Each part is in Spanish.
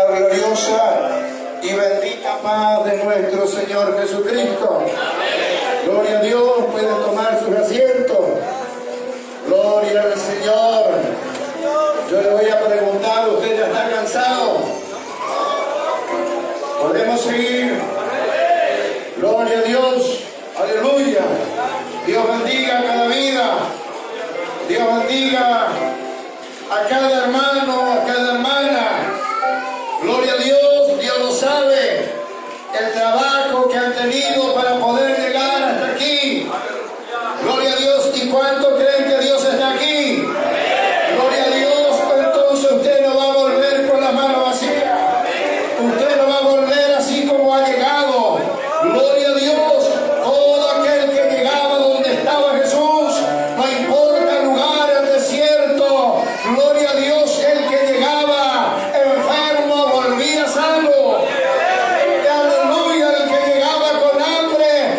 la gloriosa y bendita paz de nuestro Señor Jesucristo. Gloria a Dios, pueden tomar sus asientos. Gloria al Señor. Yo le voy a preguntar, ¿usted ya está cansado? ¿Podemos seguir? Gloria a Dios. Aleluya. Dios bendiga cada vida. Dios bendiga a cada hermano, a cada hermana. Gloria a Dios. Dios lo sabe. El trabajo que han tenido para poder llegar hasta aquí. Gloria a Dios. ¿Y cuánto creen que Dios está aquí? Gloria a Dios. Entonces usted no va a volver con las manos vacías. Usted no va a volver así como ha llegado. Gloria a Dios. Todo aquel que llegaba donde estaba Jesús, no importa el lugar, el desierto. Gloria a Dios. El que llegaba enfermo volvía sano. Aleluya. El que llegaba con hambre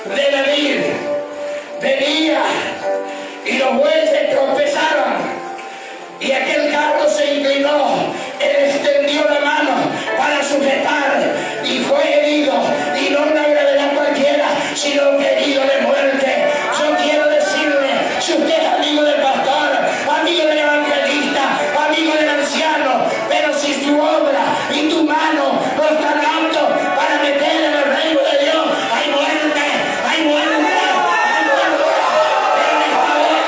de David venía y los bueyes tropezaron y aquel carro se inclinó. Él extendió la mano para sujetar y fue herido, y no una gravedad cualquiera, sino que herido de muerte. Yo quiero decirle, si usted es amigo del pastor, amigo del evangelista, amigo del anciano, pero si tu obra y tu mano no están aptos para meter en el reino de Dios, hay muerte, hay muerte, hay muerte. Pero en esta hora,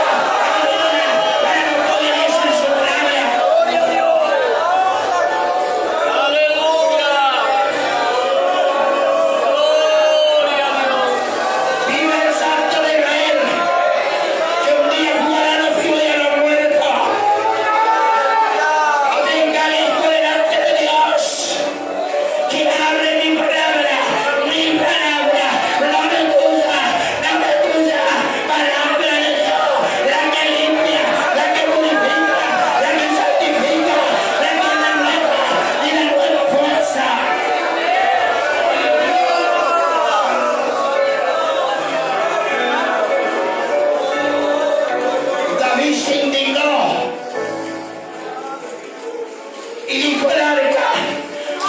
aleluya, para los poderosos en su palabra. Viva el Santo de Israel, que un día jugará los vivos y a los muertos. Y tengan esto delante de Dios, que hable mi palabra, no de tuya, palabra de Dios, la que limpia, la que purifica, la que santifica, la que renueva y la nueva fuerza. David se indignó y dijo: el arca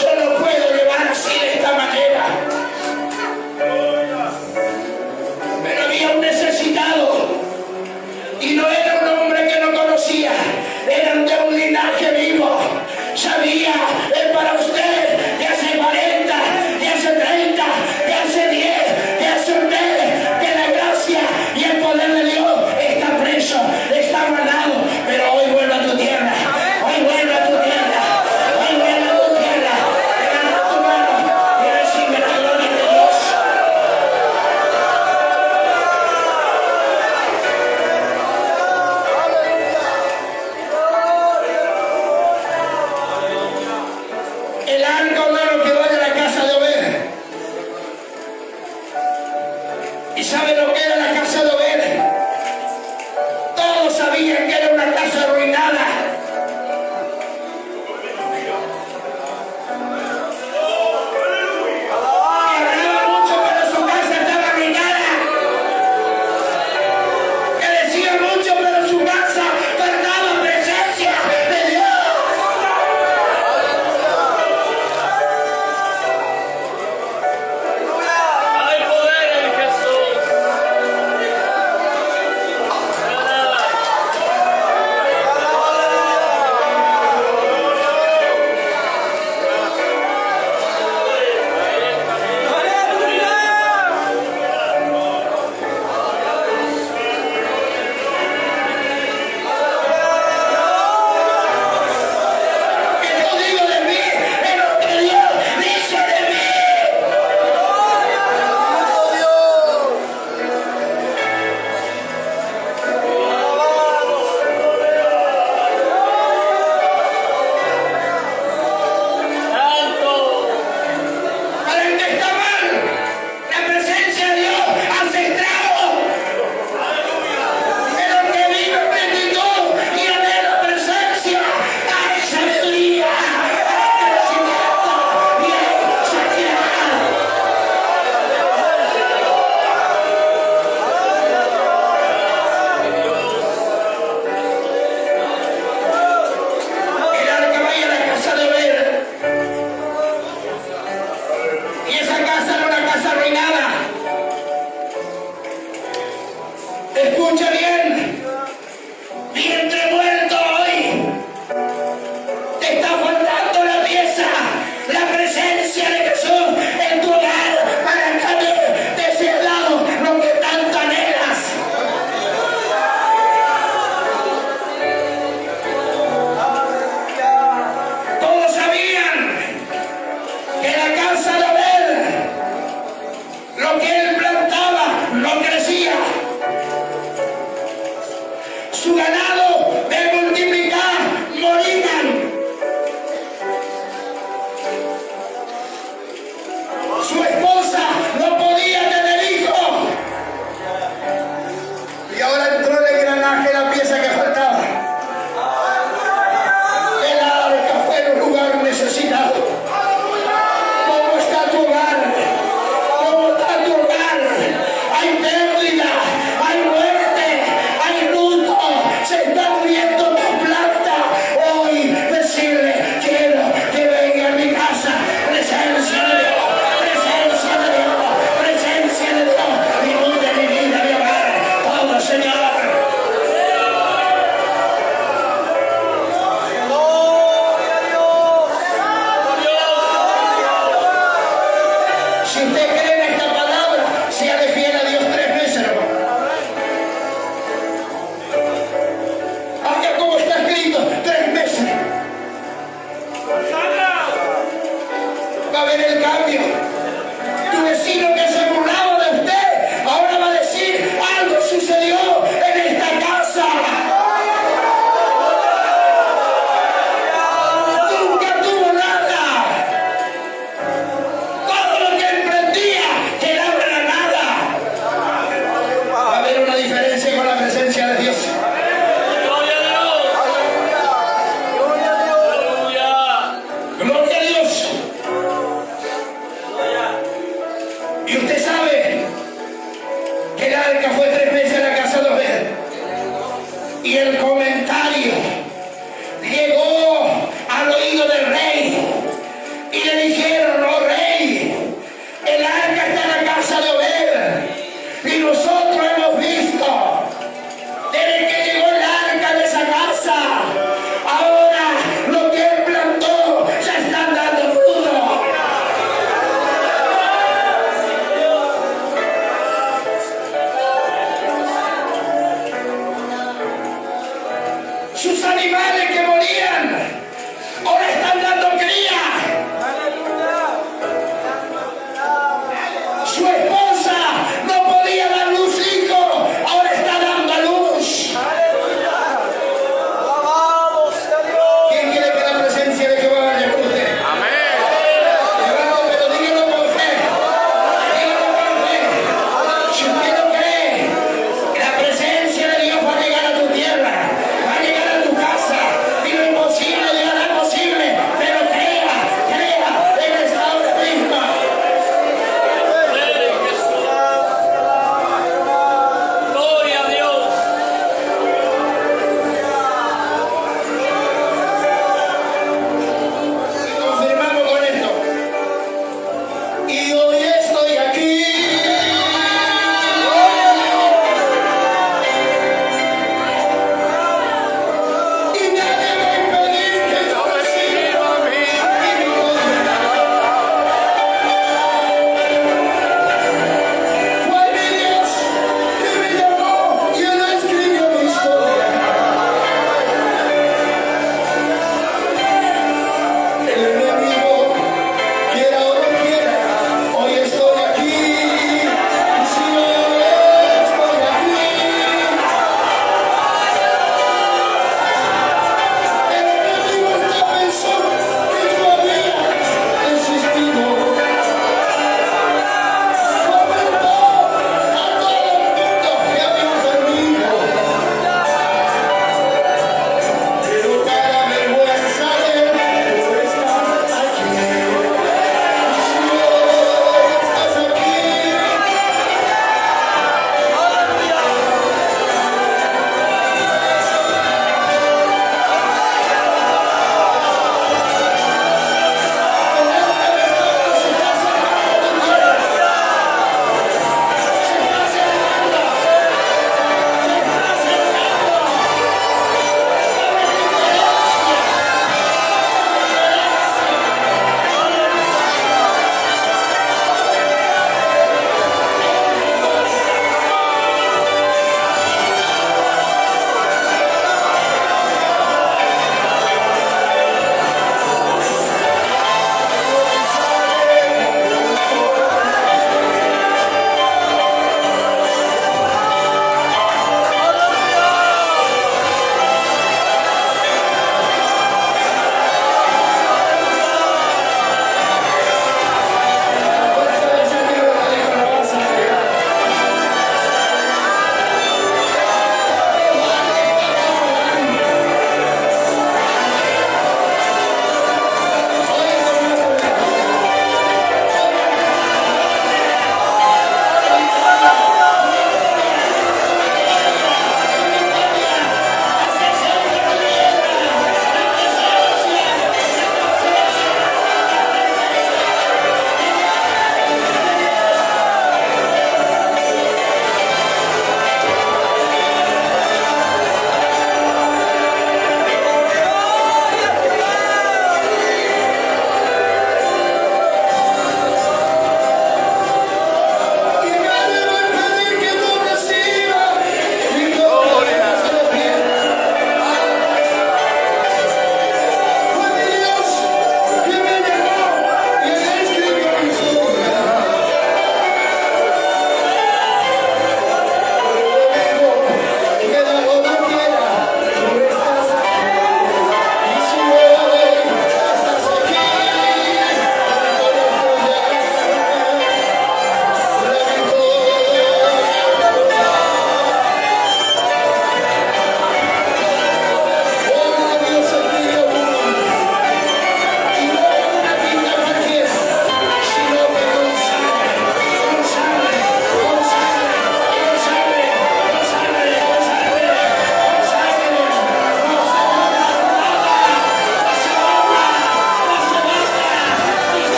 yo no puedo llevar así de esta manera. Pero había un necesitado y no era un hombre que no conocía, eran de un linaje vivo. Sabía, es para usted que hace 40, que hace 30, que hace 10, que hace un mes, que la gracia y el poder de Dios está preso, está guardado. Pero hoy vuelve a tu tierra, hoy vuelve a tu tierra, hoy vuelve a tu tierra. Levanta tu mano y recibe la gloria de Dios. El arca, hermano, que vaya a la casa de Obed. ¿Y sabe lo que era la casa de Obed? Todos sabían que era una casa arruinada. Que hablaba mucho, pero su casa estaba arruinada. Que decía mucho, pero su casa faltaba presencia de Dios. Hay poder en Jesús.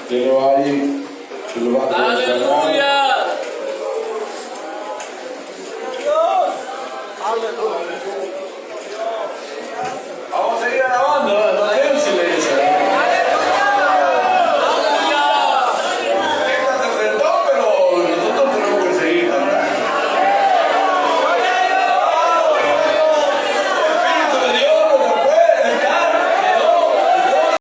Que no hay, que lo va a consagrar.